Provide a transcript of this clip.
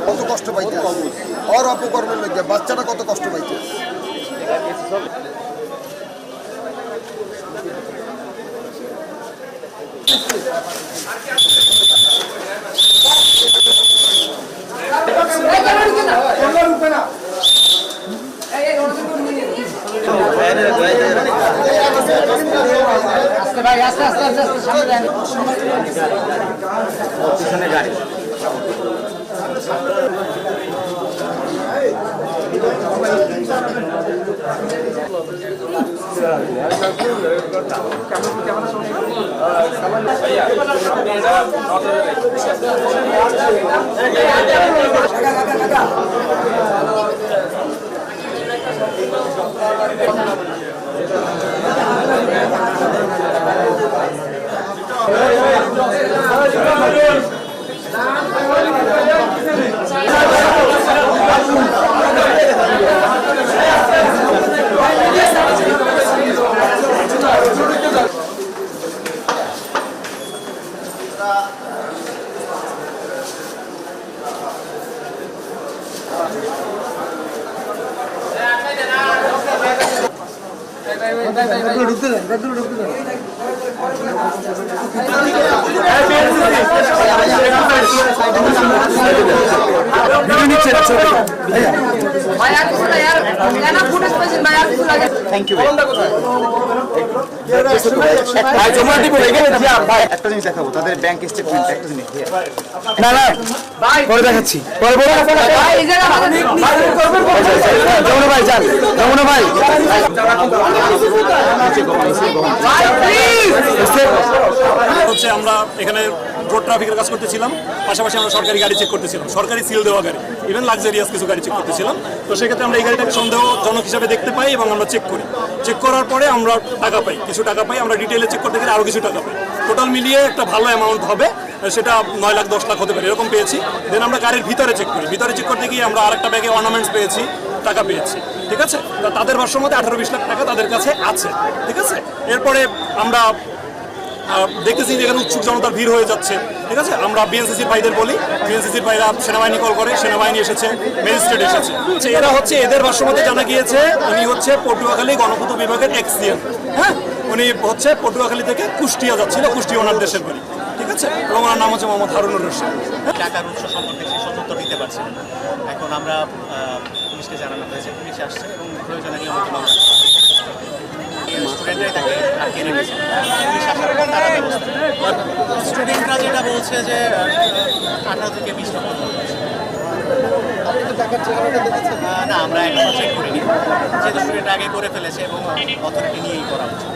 কত কষ্ট পাইতে আর অপকর্মের লোক বাচ্চারা কত কষ্ট পাইতে ভাই আস্তে আস্তে আস্তে আস্তে সামনে যান পিছনে গাড়ি থ্যাংক ইউ একটা জিনিস দেখাবো তাদের ব্যাংক স্টেটমেন্ট একটা জিনিস না না পরে দেখাচ্ছি পরে যমুনা ভাই যান যমুনা ভাই হচ্ছে আমরা এখানে রোড ট্রাফিকের কাজ করতেছিলাম, পাশাপাশি আমরা সরকারি গাড়ি চেক করতেছিলাম, সরকারি সিল দেওয়া গাড়ি, ইভেন লাক্সারিয়াস কিছু গাড়ি চেক করতেছিলাম। তো সেক্ষেত্রে আমরা এই গাড়িটাকে সন্দেহজনক হিসাবে দেখতে পাই এবং আমরা চেক করি। চেক করার পরে আমরা টাকা পাই, কিছু টাকা পাই, আমরা ডিটেলে চেক করতে গেলে আরও কিছু টাকা পাই। টোটাল মিলিয়ে একটা ভালো অ্যামাউন্ট হবে, সেটা 9 লাখ 10 লাখ হতে পারে, এরকম পেয়েছি। দেন আমরা গাড়ির ভিতরে চেক করি, ভিতরে চেক করতে গিয়ে আমরা আরেকটা ব্যাগে অর্নামেন্টস পেয়েছি, টাকা পেয়েছি, ঠিক আছে। তাদের ভাষ্যের মধ্যে 18-20 লাখ টাকা তাদের কাছে আছে, ঠিক আছে। এরপরে আমরা দেখতেছি যে এখানে উৎসুক জনতার ভিড় হয়ে যাচ্ছে, ঠিক আছে। আমরা বিএনসিসির ভাইদের বলি, বিএনসিসির ভাইরা সেনাবাহিনী কল করে, সেনাবাহিনী এসেছে, ম্যাজিস্ট্রেট এসেছে। এরা হচ্ছে এদের ভাষ্য মধ্যে জানা গিয়েছে উনি হচ্ছে পটুয়াখালী গণপূর্ত বিভাগের এক্সিএম, হ্যাঁ, উনি হচ্ছে পটুয়াখালী থেকে কুষ্টিয়া যাচ্ছিল, কুষ্টিয়া ওনার দেশের বাড়ি, ঠিক আছে। এবং ওনার নাম হচ্ছে মোহাম্মদ হারুনুর রশিদ। টাকার উৎস সম্পর্কে সে সতর্ক দিতে পারছে না। এখন আমরা পুলিশকে জানানো হয়েছে, পুলিশ আসছে এবং প্রয়োজনে নিয়মিত মামলা স্টুডেন্টরাই তাকে আটকে রেখেছে। পুলিশ আসার পর তারা ব্যবস্থা, স্টুডেন্টরা যেটা বলছে যে 18 থেকে 20 লক্ষ না, আমরা এখনো চেক করিনি, যেহেতু স্টুডেন্ট আগে করে ফেলেছে এবং অথরিটি নিয়েই করা হচ্ছে।